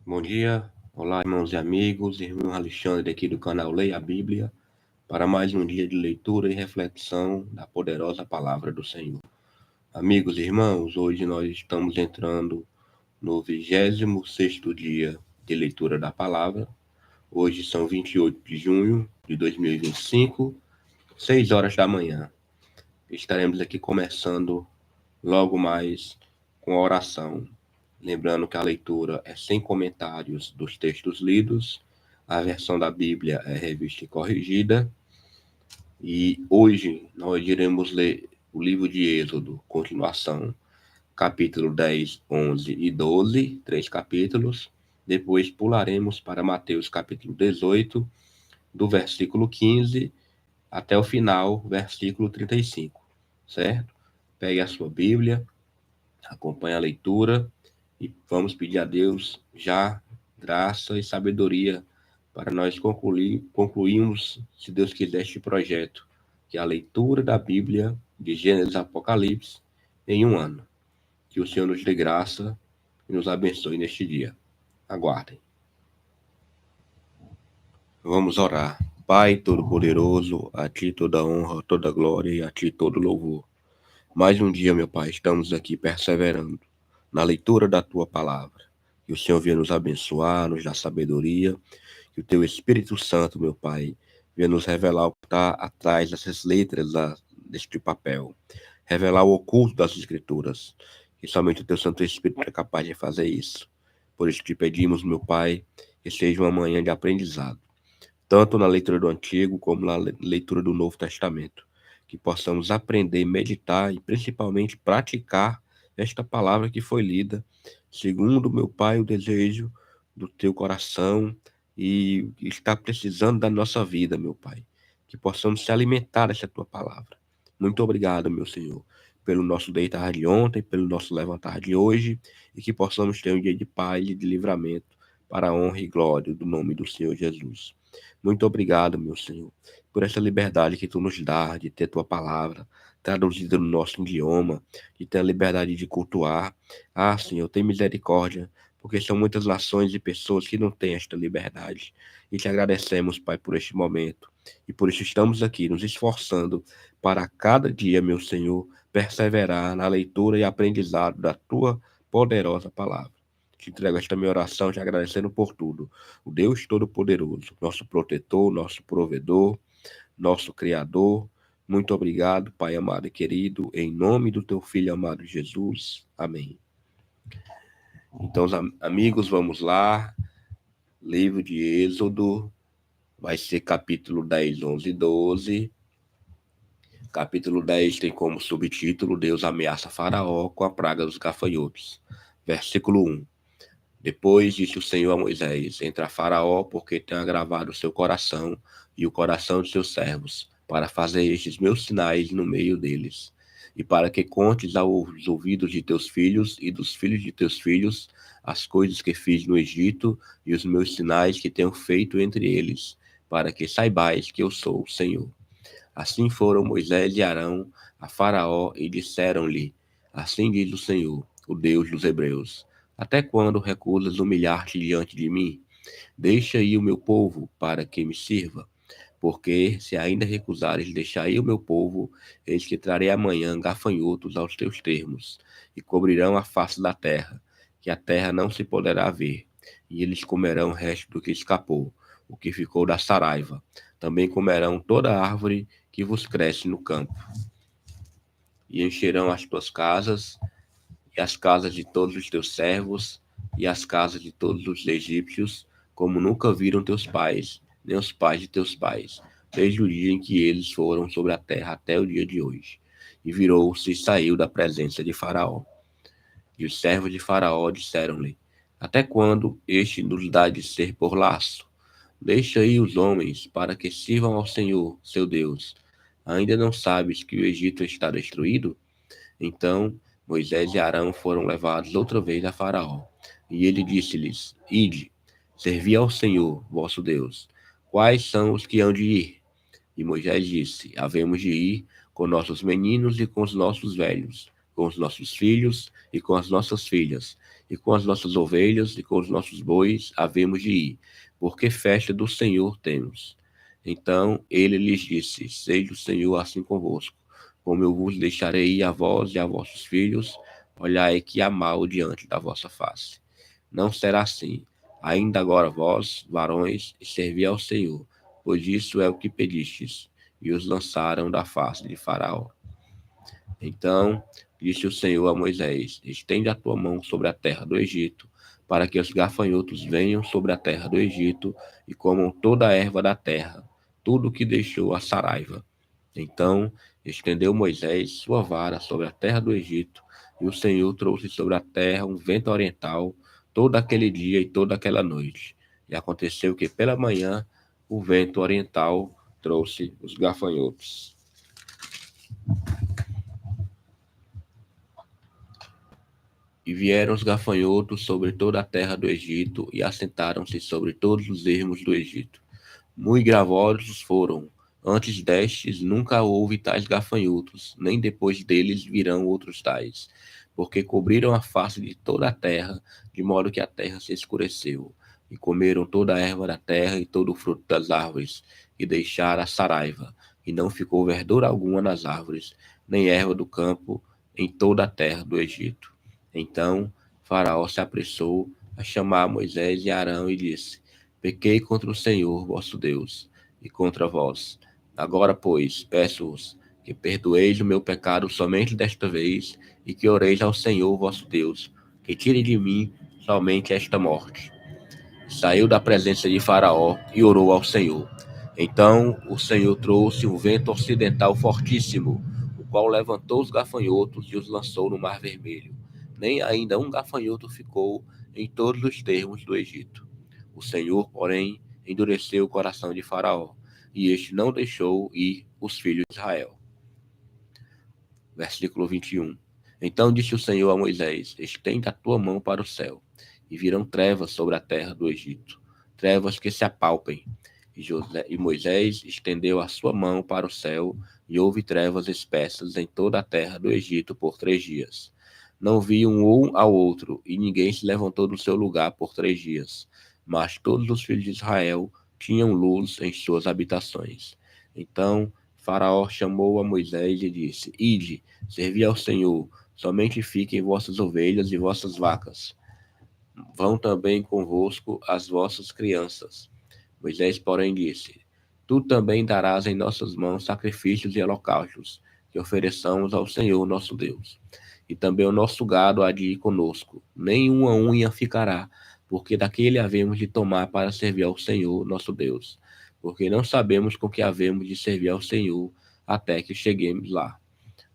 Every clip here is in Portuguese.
Bom dia, olá irmãos e amigos, irmão Alexandre aqui do canal Leia a Bíblia, para mais um dia de leitura e reflexão da poderosa palavra do Senhor. Amigos e irmãos, hoje nós estamos entrando no 26º dia de leitura da palavra. Hoje são 28 de junho de 2025, 6 horas da manhã. Estaremos aqui começando logo mais com a oração. Lembrando que a leitura é sem comentários dos textos lidos, a versão da Bíblia é revista e corrigida, e hoje nós iremos ler o livro de Êxodo, continuação, capítulo 10, 11 e 12, 3 capítulos. Depois pularemos para Mateus capítulo 18, do versículo 15 até o final, versículo 35, certo? Pegue a sua Bíblia, acompanhe a leitura e vamos pedir a Deus já graça e sabedoria para nós concluirmos, se Deus quiser, este projeto, que é a leitura da Bíblia de Gênesis a Apocalipse em um ano. Que o Senhor nos dê graça e nos abençoe neste dia. Aguardem. Vamos orar. Pai Todo-Poderoso, a Ti toda honra, toda glória e a Ti todo louvor. Mais um dia, meu Pai, estamos aqui perseverando na leitura da Tua palavra. Que o Senhor venha nos abençoar, nos dar sabedoria, que o Teu Espírito Santo, meu Pai, venha nos revelar o que está atrás dessas letras deste papel, revelar o oculto das Escrituras, que somente o Teu Santo Espírito é capaz de fazer isso. Por isso te pedimos, meu Pai, que seja uma manhã de aprendizado, tanto na leitura do Antigo como na leitura do Novo Testamento, que possamos aprender, meditar e principalmente praticar esta palavra que foi lida, segundo, meu Pai, o desejo do teu coração e está precisando da nossa vida, meu Pai, que possamos se alimentar dessa tua palavra. Muito obrigado, meu Senhor, pelo nosso deitar de ontem, pelo nosso levantar de hoje, e que possamos ter um dia de paz e de livramento para a honra e glória do nome do Senhor Jesus. Muito obrigado, meu Senhor, por essa liberdade que tu nos dá de ter tua palavra traduzida no nosso idioma, de ter a liberdade de cultuar. Ah, Senhor, tem misericórdia, porque são muitas nações e pessoas que não têm esta liberdade. E te agradecemos, Pai, por este momento. E por isso estamos aqui nos esforçando para cada dia, meu Senhor, perseverar na leitura e aprendizado da tua poderosa palavra. Te entrego esta minha oração, te agradecendo por tudo. O Deus Todo-Poderoso, nosso protetor, nosso provedor, nosso Criador. Muito obrigado, Pai amado e querido, em nome do teu Filho amado Jesus. Amém. Então, amigos, vamos lá. Livro de Êxodo, vai ser capítulo 10, 11 e 12. Capítulo 10 tem como subtítulo Deus ameaça Faraó com a praga dos gafanhotos. Versículo 1. Depois disse o Senhor a Moisés: Entra Faraó, porque tem agravado o seu coração e o coração de seus servos, para fazer estes meus sinais no meio deles, e para que contes aos ouvidos de teus filhos e dos filhos de teus filhos as coisas que fiz no Egito e os meus sinais que tenho feito entre eles, para que saibais que eu sou o Senhor. Assim foram Moisés e Arão a Faraó e disseram-lhe: Assim diz o Senhor, o Deus dos Hebreus: Até quando recusas humilhar-te diante de mim? Deixa aí o meu povo para que me sirva. Porque se ainda recusares deixar aí o meu povo, eis que trarei amanhã gafanhotos aos teus termos, e cobrirão a face da terra, que a terra não se poderá ver, e eles comerão o resto do que escapou, o que ficou da saraiva. Também comerão toda árvore que vos cresce no campo, e encherão as tuas casas, e as casas de todos os teus servos, e as casas de todos os egípcios, como nunca viram teus pais, nem os pais de teus pais, desde o dia em que eles foram sobre a terra até o dia de hoje. E virou-se e saiu da presença de Faraó. E os servos de Faraó disseram-lhe: Até quando este nos dá de ser por laço? Deixa aí os homens, para que sirvam ao Senhor, seu Deus. Ainda não sabes que o Egito está destruído? Então Moisés e Arão foram levados outra vez a Faraó. E ele disse-lhes: Ide, servi ao Senhor, vosso Deus. Quais são os que hão de ir? E Moisés disse: Havemos de ir com nossos meninos e com os nossos velhos, com os nossos filhos e com as nossas filhas, e com as nossas ovelhas e com os nossos bois havemos de ir, porque festa do Senhor temos. Então ele lhes disse: Seja o Senhor assim convosco, como eu vos deixarei ir a vós e a vossos filhos, olhai que há mal diante da vossa face. Não será assim. Ainda agora vós, varões, servi ao Senhor, pois isso é o que pedistes. E os lançaram da face de Faraó. Então disse o Senhor a Moisés: Estende a tua mão sobre a terra do Egito, para que os gafanhotos venham sobre a terra do Egito e comam toda a erva da terra, tudo o que deixou a saraiva. Então estendeu Moisés sua vara sobre a terra do Egito, e o Senhor trouxe sobre a terra um vento oriental todo aquele dia e toda aquela noite. E aconteceu que pela manhã o vento oriental trouxe os gafanhotos. E vieram os gafanhotos sobre toda a terra do Egito, e assentaram-se sobre todos os ermos do Egito. Muito gravosos foram. Antes destes nunca houve tais gafanhotos, nem depois deles virão outros tais, porque cobriram a face de toda a terra, de modo que a terra se escureceu, e comeram toda a erva da terra e todo o fruto das árvores, e deixaram a saraiva, e não ficou verdura alguma nas árvores, nem erva do campo em toda a terra do Egito. Então Faraó se apressou a chamar Moisés e Arão e disse: Pequei contra o Senhor, vosso Deus, e contra vós. Agora, pois, peço-vos que perdoeis o meu pecado somente desta vez, e que oreis ao Senhor, vosso Deus, que tire de mim somente esta morte. Saiu da presença de Faraó e orou ao Senhor. Então o Senhor trouxe um vento ocidental fortíssimo, o qual levantou os gafanhotos e os lançou no Mar Vermelho. Nem ainda um gafanhoto ficou em todos os termos do Egito. O Senhor, porém, endureceu o coração de Faraó, e este não deixou ir os filhos de Israel. Versículo 21. Então disse o Senhor a Moisés: Estende a tua mão para o céu, e virão trevas sobre a terra do Egito, trevas que se apalpem. E Moisés estendeu a sua mão para o céu, e houve trevas espessas em toda a terra do Egito por 3 dias. Não viam um ao outro, e ninguém se levantou do seu lugar por 3 dias. Mas todos os filhos de Israel tinham luz em suas habitações. Então Faraó chamou a Moisés e disse: Ide, servi ao Senhor, somente fiquem vossas ovelhas e vossas vacas. Vão também convosco as vossas crianças. Moisés, porém, disse: Tu também darás em nossas mãos sacrifícios e holocaustos, que ofereçamos ao Senhor nosso Deus. E também o nosso gado há de ir conosco, nem uma unha ficará, porque daquele havemos de tomar para servir ao Senhor nosso Deus, porque não sabemos com que havemos de servir ao Senhor até que cheguemos lá.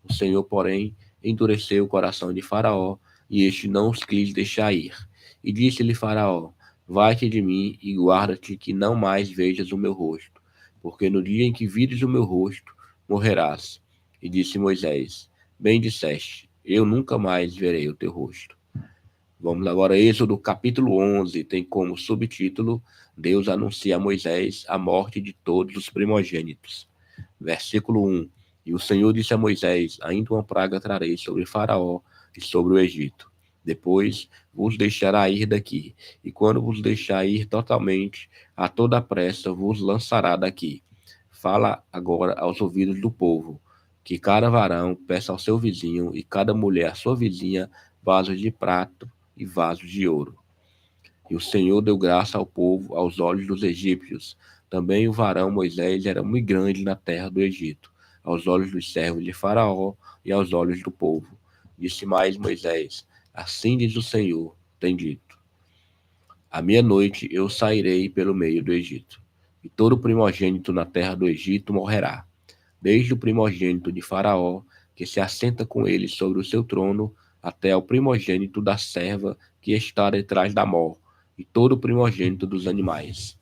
O Senhor, porém, endureceu o coração de Faraó, e este não os quis deixar ir. E disse-lhe Faraó: Vai-te de mim e guarda-te que não mais vejas o meu rosto, porque no dia em que vires o meu rosto, morrerás. E disse Moisés: Bem disseste, eu nunca mais verei o teu rosto. Vamos agora a Êxodo capítulo 11, tem como subtítulo: Deus anuncia a Moisés a morte de todos os primogênitos. Versículo 1. E o Senhor disse a Moisés: Ainda uma praga trarei sobre Faraó e sobre o Egito. Depois vos deixará ir daqui, e quando vos deixar ir totalmente, a toda pressa vos lançará daqui. Fala agora aos ouvidos do povo, que cada varão peça ao seu vizinho, e cada mulher à sua vizinha, vasos de prata e vasos de ouro. E o Senhor deu graça ao povo aos olhos dos egípcios. Também o varão Moisés era muito grande na terra do Egito, aos olhos dos servos de Faraó e aos olhos do povo. Disse mais Moisés: Assim diz o Senhor, tem dito: À meia-noite eu sairei pelo meio do Egito, e todo primogênito na terra do Egito morrerá, desde o primogênito de Faraó, que se assenta com ele sobre o seu trono, até ao primogênito da serva que está detrás da mor, e todo o primogênito dos animais.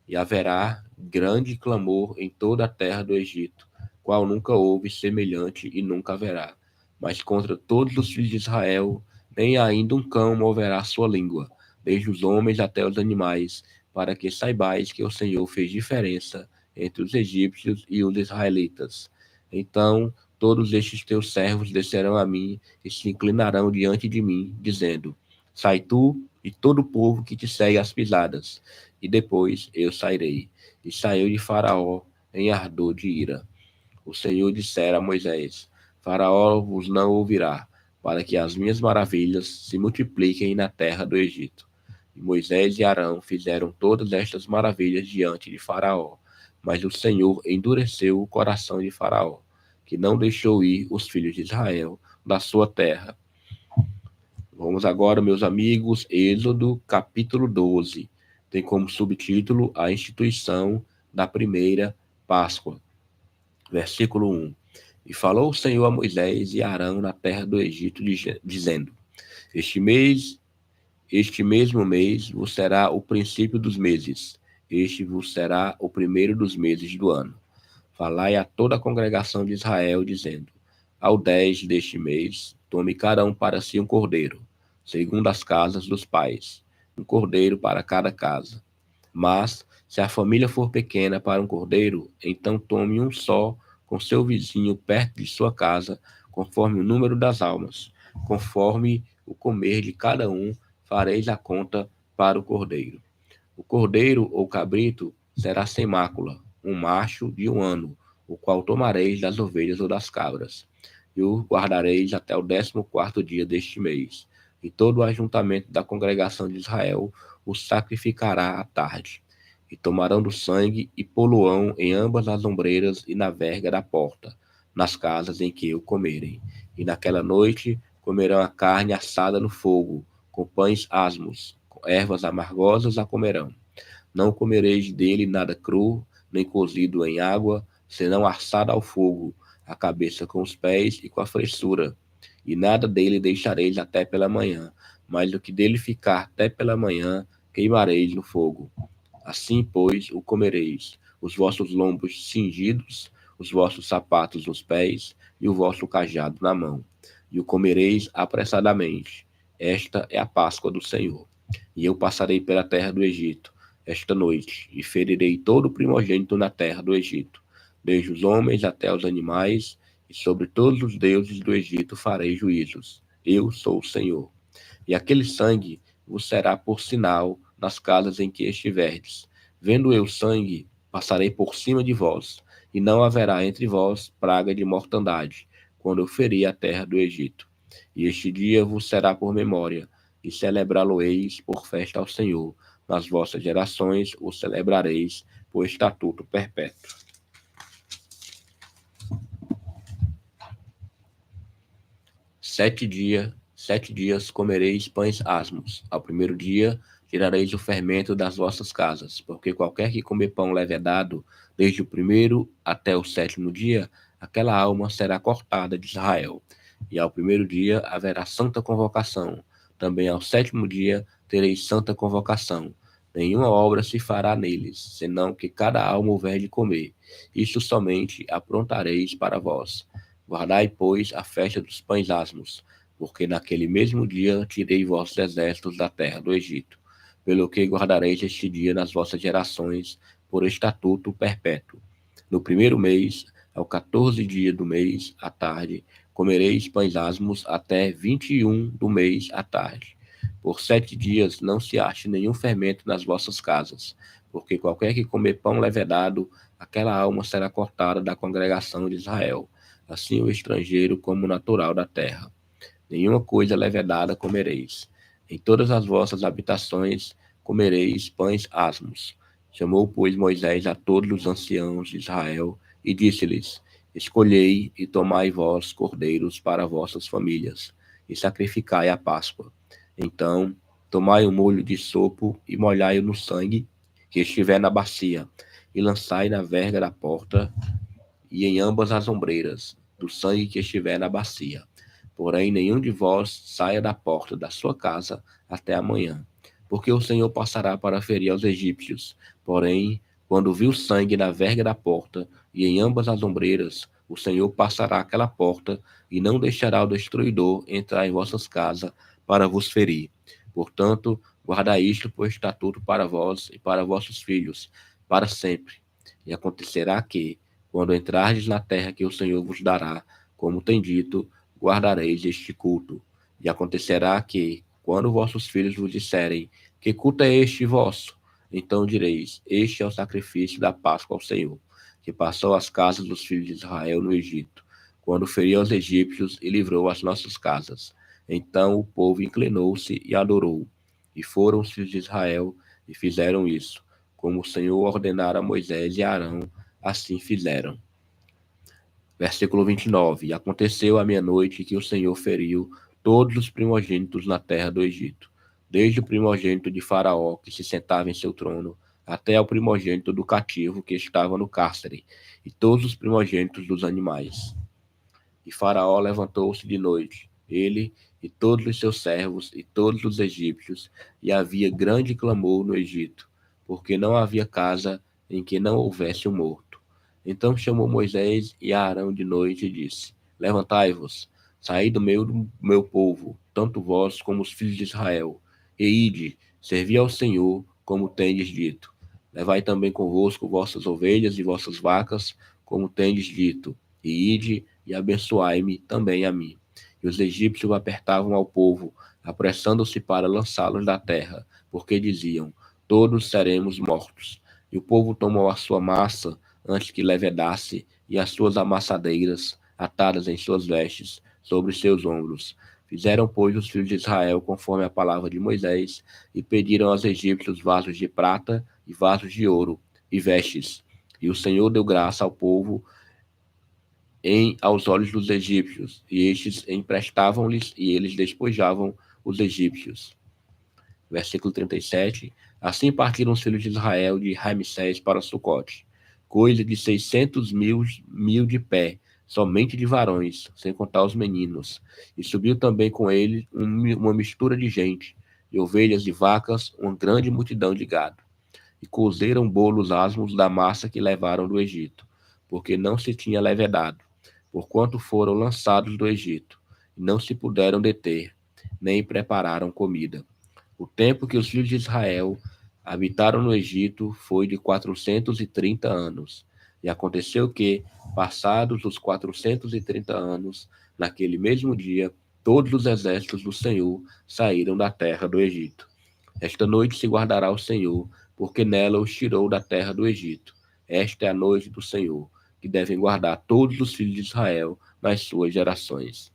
E haverá grande clamor em toda a terra do Egito, qual nunca houve semelhante e nunca haverá. Mas contra todos os filhos de Israel, nem ainda um cão moverá sua língua, desde os homens até os animais, para que saibais que o Senhor fez diferença entre os egípcios e os israelitas. Então todos estes teus servos descerão a mim e se inclinarão diante de mim, dizendo: Sai tu e todo o povo que te segue às pisadas, e depois eu sairei. E saiu de Faraó em ardor de ira. O Senhor dissera a Moisés: Faraó vos não ouvirá, para que as minhas maravilhas se multipliquem na terra do Egito. E Moisés e Arão fizeram todas estas maravilhas diante de Faraó, mas o Senhor endureceu o coração de Faraó, que não deixou ir os filhos de Israel da sua terra. Vamos agora, meus amigos, Êxodo capítulo 12. Tem como subtítulo a instituição da primeira Páscoa. Versículo 1. E falou o Senhor a Moisés e a Arão na terra do Egito, dizendo: Este mesmo mês vos será o princípio dos meses. Este vos será o primeiro dos meses do ano. Falai a toda a congregação de Israel, dizendo: Ao 10 deste mês, tome cada um para si um cordeiro, segundo as casas dos pais, um cordeiro para cada casa. Mas, se a família for pequena para um cordeiro, então tome um só com seu vizinho perto de sua casa, conforme o número das almas. Conforme o comer de cada um, fareis a conta para o cordeiro. O cordeiro ou cabrito será sem mácula, um macho de 1 ano, o qual tomareis das ovelhas ou das cabras, e o guardareis até o 14º dia deste mês. E todo o ajuntamento da congregação de Israel o sacrificará à tarde. E tomarão do sangue e poluão em ambas as ombreiras e na verga da porta, nas casas em que o comerem. E naquela noite comerão a carne assada no fogo, com pães asmos, com ervas amargosas a comerão. Não comereis dele nada cru, nem cozido em água, senão assado ao fogo, a cabeça com os pés e com a fressura. E nada dele deixareis até pela manhã, mas o que dele ficar até pela manhã, queimareis no fogo. Assim, pois, o comereis, os vossos lombos cingidos, os vossos sapatos nos pés e o vosso cajado na mão. E o comereis apressadamente. Esta é a Páscoa do Senhor. E eu passarei pela terra do Egito esta noite, e ferirei todo o primogênito na terra do Egito, desde os homens até os animais, e sobre todos os deuses do Egito farei juízos. Eu sou o Senhor. E aquele sangue vos será por sinal nas casas em que estiverdes. Vendo eu sangue, passarei por cima de vós, e não haverá entre vós praga de mortandade, quando eu ferir a terra do Egito. E este dia vos será por memória, e celebrá-lo-eis por festa ao Senhor. Nas vossas gerações o celebrareis por estatuto perpétuo. 7 dias comereis pães asmos. Ao primeiro dia tirareis o fermento das vossas casas, porque qualquer que comer pão levedado, desde o primeiro até o 7º dia, aquela alma será cortada de Israel. E ao primeiro dia haverá santa convocação. Também ao 7º dia tereis santa convocação. Nenhuma obra se fará neles, senão que cada alma houver de comer. Isto somente aprontareis para vós. Guardai, pois, a festa dos pães asmos, porque naquele mesmo dia tirei vossos exércitos da terra do Egito. Pelo que guardareis este dia nas vossas gerações, por estatuto perpétuo. No primeiro mês, ao 14 dia do mês, à tarde, comereis pães asmos até 21 do mês, à tarde. Por 7 dias não se ache nenhum fermento nas vossas casas, porque qualquer que comer pão levedado, aquela alma será cortada da congregação de Israel. Assim o estrangeiro como o natural da terra. Nenhuma coisa levedada comereis. Em todas as vossas habitações comereis pães asmos. Chamou, pois, Moisés a todos os anciãos de Israel e disse-lhes: Escolhei e tomai vós cordeiros para vossas famílias, e sacrificai a Páscoa. Então, tomai um molho de sopo e molhai-o no sangue que estiver na bacia, e lançai na verga da porta e em ambas as ombreiras do sangue que estiver na bacia. Porém, nenhum de vós saia da porta da sua casa até amanhã, porque o Senhor passará para ferir aos egípcios. Porém, quando viu sangue na verga da porta e em ambas as ombreiras, o Senhor passará aquela porta e não deixará o destruidor entrar em vossas casas para vos ferir. Portanto, guardai isto por estatuto para vós e para vossos filhos, para sempre. E acontecerá que, quando entrardes na terra que o Senhor vos dará, como tem dito, guardareis este culto. E acontecerá que, quando vossos filhos vos disserem, que culto é este vosso? Então direis, este é o sacrifício da Páscoa ao Senhor, que passou às casas dos filhos de Israel no Egito, quando feriu os egípcios e livrou as nossas casas. Então o povo inclinou-se e adorou. E foram os filhos de Israel e fizeram isso, como o Senhor ordenara a Moisés e Arão, assim fizeram. Versículo 29. E aconteceu à meia-noite que o Senhor feriu todos os primogênitos na terra do Egito, desde o primogênito de Faraó, que se sentava em seu trono, até ao primogênito do cativo que estava no cárcere, e todos os primogênitos dos animais. E Faraó levantou-se de noite, ele e todos os seus servos e todos os egípcios, e havia grande clamor no Egito, porque não havia casa em que não houvesse um morto. Então chamou Moisés e Arão de noite e disse: Levantai-vos, saí do meu povo, tanto vós como os filhos de Israel, e ide, servi ao Senhor, como tendes dito. Levai também convosco vossas ovelhas e vossas vacas, como tendes dito, e ide e abençoai-me também a mim. E os egípcios apertavam ao povo, apressando-se para lançá-los da terra, porque diziam: Todos seremos mortos. E o povo tomou a sua massa antes que levedasse, e as suas amassadeiras, atadas em suas vestes, sobre seus ombros. Fizeram, pois, os filhos de Israel conforme a palavra de Moisés, e pediram aos egípcios vasos de prata e vasos de ouro, e vestes. E o Senhor deu graça ao povo aos olhos dos egípcios, e estes emprestavam-lhes, e eles despojavam os egípcios. Versículo 37. Assim partiram os filhos de Israel de Ramsés para Sucote, coisa de 600 mil de pé, somente de varões, sem contar os meninos. E subiu também com ele uma mistura de gente, de ovelhas e vacas, uma grande multidão de gado. E cozeram bolos asmos da massa que levaram do Egito, porque não se tinha levedado, porquanto foram lançados do Egito, e não se puderam deter, nem prepararam comida. O tempo que os filhos de Israel habitaram no Egito foi de 430 anos. E aconteceu que, passados os 430 anos, naquele mesmo dia, todos os exércitos do Senhor saíram da terra do Egito. Esta noite se guardará o Senhor, porque nela os tirou da terra do Egito. Esta é a noite do Senhor, que devem guardar todos os filhos de Israel nas suas gerações.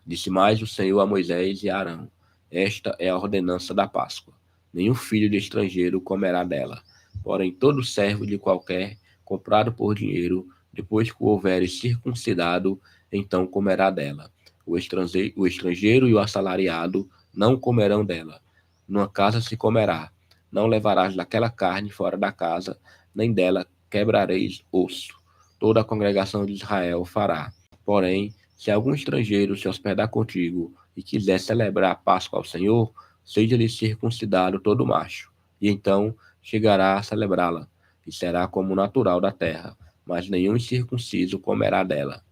Disse mais o Senhor a Moisés e a Arão: Esta é a ordenança da Páscoa. Nenhum filho de estrangeiro comerá dela. Porém, todo servo de qualquer, comprado por dinheiro, depois que o houveres circuncidado, então comerá dela. O estrangeiro e o assalariado não comerão dela. Numa casa se comerá. Não levarás daquela carne fora da casa, nem dela quebrareis osso. Toda a congregação de Israel fará. Porém, se algum estrangeiro se hospedar contigo e quiser celebrar a Páscoa ao Senhor, seja-lhe circuncidado todo macho, e então chegará a celebrá-la, e será como natural da terra, mas nenhum incircunciso comerá dela.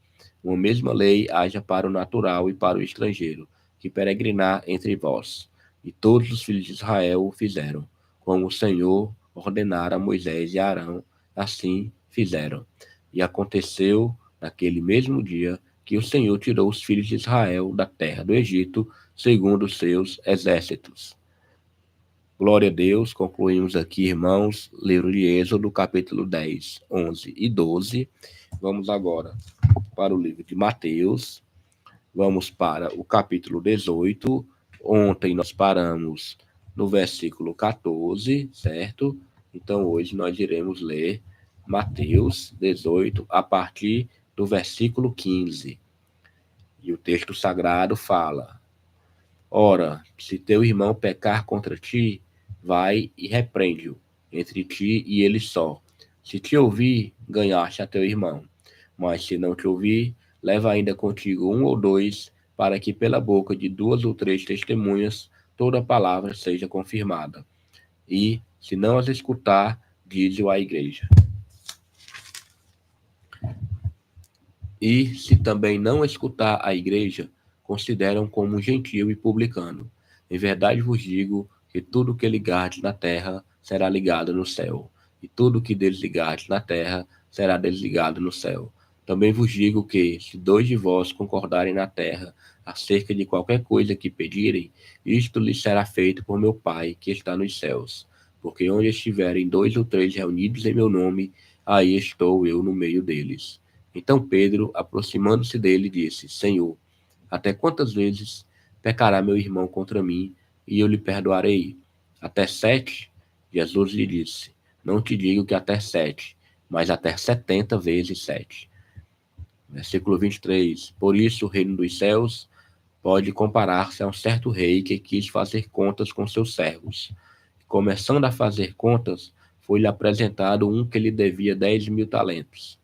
Uma mesma lei haja para o natural e para o estrangeiro, que peregrinar entre vós. E todos os filhos de Israel o fizeram, como o Senhor ordenara a Moisés e a Arão, assim fizeram. E aconteceu, naquele mesmo dia, que o Senhor tirou os filhos de Israel da terra do Egito, segundo os seus exércitos. Glória a Deus, concluímos aqui, irmãos, livro de Êxodo, capítulo 10, 11 e 12. Vamos agora para o livro de Mateus, vamos para o capítulo 18. Ontem nós paramos no versículo 14, certo? Então hoje nós iremos ler Mateus 18, a partir do versículo 15. E o texto sagrado fala: Ora, se teu irmão pecar contra ti, vai e repreende-o entre ti e ele só. Se te ouvir, ganhaste a teu irmão. Mas se não te ouvir, leva ainda contigo um ou dois, para que pela boca de duas ou três testemunhas toda palavra seja confirmada. E, se não as escutar, dize-o à igreja. E, se também não escutar a igreja, consideram como gentio e publicano. Em verdade vos digo que tudo que ligardes na terra será ligado no céu, e tudo que desligardes na terra será desligado no céu. Também vos digo que, se dois de vós concordarem na terra acerca de qualquer coisa que pedirem, isto lhes será feito por meu Pai que está nos céus. Porque onde estiverem dois ou três reunidos em meu nome, aí estou eu no meio deles. Então Pedro, aproximando-se dele, disse: Senhor, até quantas vezes pecará meu irmão contra mim e eu lhe perdoarei? Até 7? Jesus lhe disse: Não te digo que até 7, mas até 70 vezes 7. Versículo 23. Por isso o reino dos céus pode comparar-se a um certo rei que quis fazer contas com seus servos. Começando a fazer contas, foi-lhe apresentado um que lhe devia 10.000 talentos.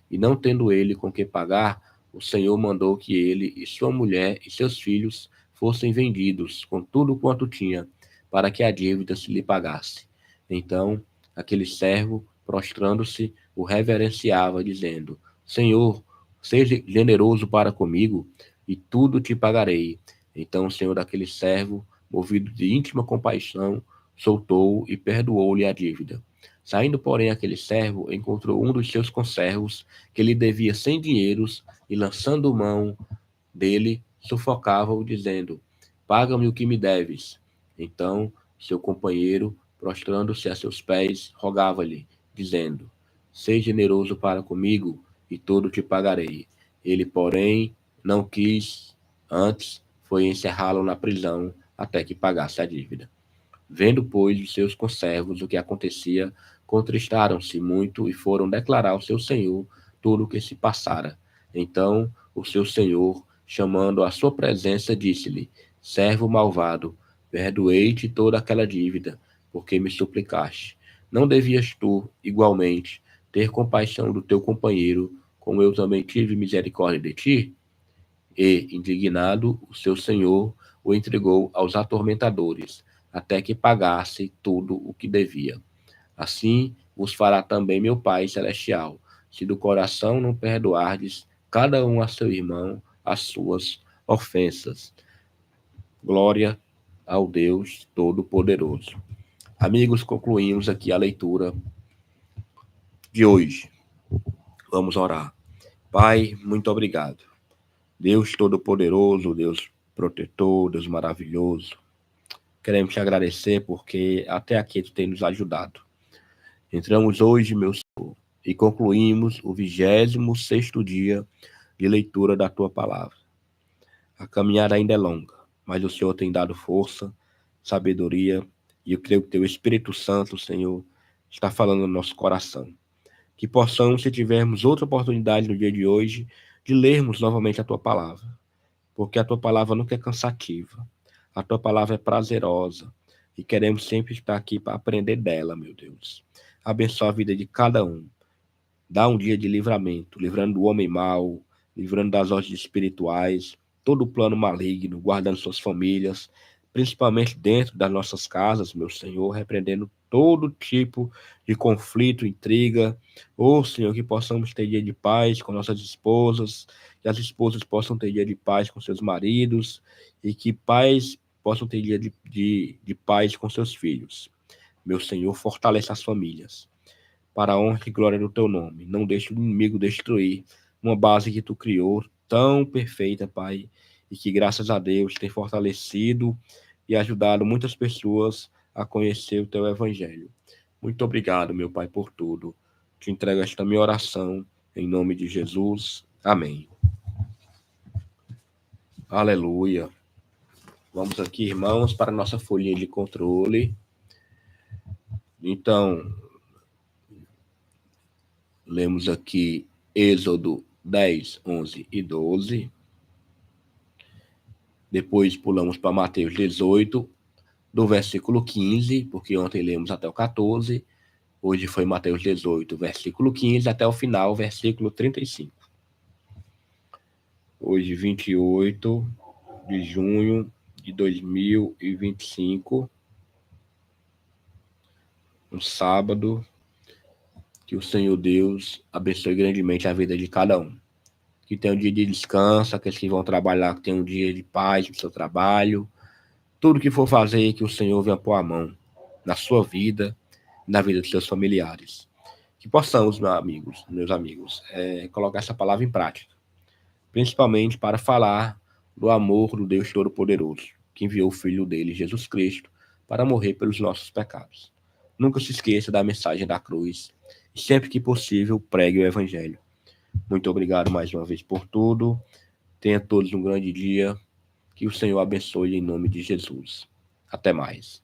E não tendo ele com que pagar, o Senhor mandou que ele e sua mulher e seus filhos fossem vendidos, com tudo quanto tinha, para que a dívida se lhe pagasse. Então, aquele servo, prostrando-se, o reverenciava, dizendo: Senhor, seja generoso para comigo, e tudo te pagarei. Então o senhor daquele servo, movido de íntima compaixão, soltou-o e perdoou-lhe a dívida. Saindo, porém, aquele servo encontrou um dos seus conservos que lhe devia 100 dinheiros e, lançando mão dele, sufocava-o, dizendo: Paga-me o que me deves. Então seu companheiro, prostrando-se a seus pés, rogava-lhe, dizendo: Seja generoso para comigo, e tudo te pagarei. Ele, porém, não quis, antes foi encerrá-lo na prisão até que pagasse a dívida. Vendo, pois, os seus conservos o que acontecia, contristaram-se muito e foram declarar ao seu senhor tudo o que se passara. Então o seu senhor, chamando à sua presença, disse-lhe: Servo malvado, perdoei-te toda aquela dívida, porque me suplicaste. Não devias tu, igualmente, ter compaixão do teu companheiro, como eu também tive misericórdia de ti? E, indignado, o seu senhor o entregou aos atormentadores, até que pagasse tudo o que devia. Assim vos fará também meu Pai Celestial, se do coração não perdoardes cada um a seu irmão as suas ofensas. Glória ao Deus Todo-Poderoso. Amigos, concluímos aqui a leitura de hoje. Vamos orar. Pai, muito obrigado. Deus Todo-Poderoso, Deus protetor, Deus maravilhoso. Queremos te agradecer porque até aqui tu tem nos ajudado. Entramos hoje, meu Senhor, e concluímos o 26º dia de leitura da tua palavra. A caminhada ainda é longa, mas o Senhor tem dado força, sabedoria, e eu creio que teu Espírito Santo, Senhor, está falando no nosso coração. Que possamos, se tivermos outra oportunidade no dia de hoje, de lermos novamente a tua palavra, porque a tua palavra nunca é cansativa, a tua palavra é prazerosa, e queremos sempre estar aqui para aprender dela, meu Deus. Abençoa a vida de cada um. Dá um dia de livramento, livrando do homem mau, livrando das hostes espirituais, todo o plano maligno, guardando suas famílias, principalmente dentro das nossas casas, meu Senhor, repreendendo todo tipo de conflito, intriga. Senhor, que possamos ter dia de paz com nossas esposas, que as esposas possam ter dia de paz com seus maridos, e que pais possam ter dia de paz com seus filhos. Meu Senhor, fortaleça as famílias, para a honra e glória do teu nome. Não deixe o inimigo destruir uma base que tu criou, tão perfeita, Pai, e que, graças a Deus, tem fortalecido e ajudado muitas pessoas a conhecer o teu evangelho. Muito obrigado, meu Pai, por tudo. Te entrego esta minha oração, em nome de Jesus. Amém. Aleluia. Vamos aqui, irmãos, para a nossa folhinha de controle. Então, lemos aqui Êxodo 10, 11 e 12. Depois pulamos para Mateus 18, do versículo 15, porque ontem lemos até o 14. Hoje foi Mateus 18, versículo 15, até o final, versículo 35. Hoje, 28 de junho de 2025, um sábado. Que o Senhor Deus abençoe grandemente a vida de cada um. Que tenha um dia de descanso, aqueles que vão trabalhar, que tenham um dia de paz no seu trabalho. Tudo que for fazer, que o Senhor venha pôr a mão na sua vida, na vida dos seus familiares. Que possamos, meus amigos, colocar essa palavra em prática, principalmente para falar do amor do Deus Todo-Poderoso, que enviou o Filho dele, Jesus Cristo, para morrer pelos nossos pecados. Nunca se esqueça da mensagem da cruz e sempre que possível pregue o Evangelho. Muito obrigado mais uma vez por tudo. Tenha todos um grande dia. Que o Senhor abençoe em nome de Jesus. Até mais.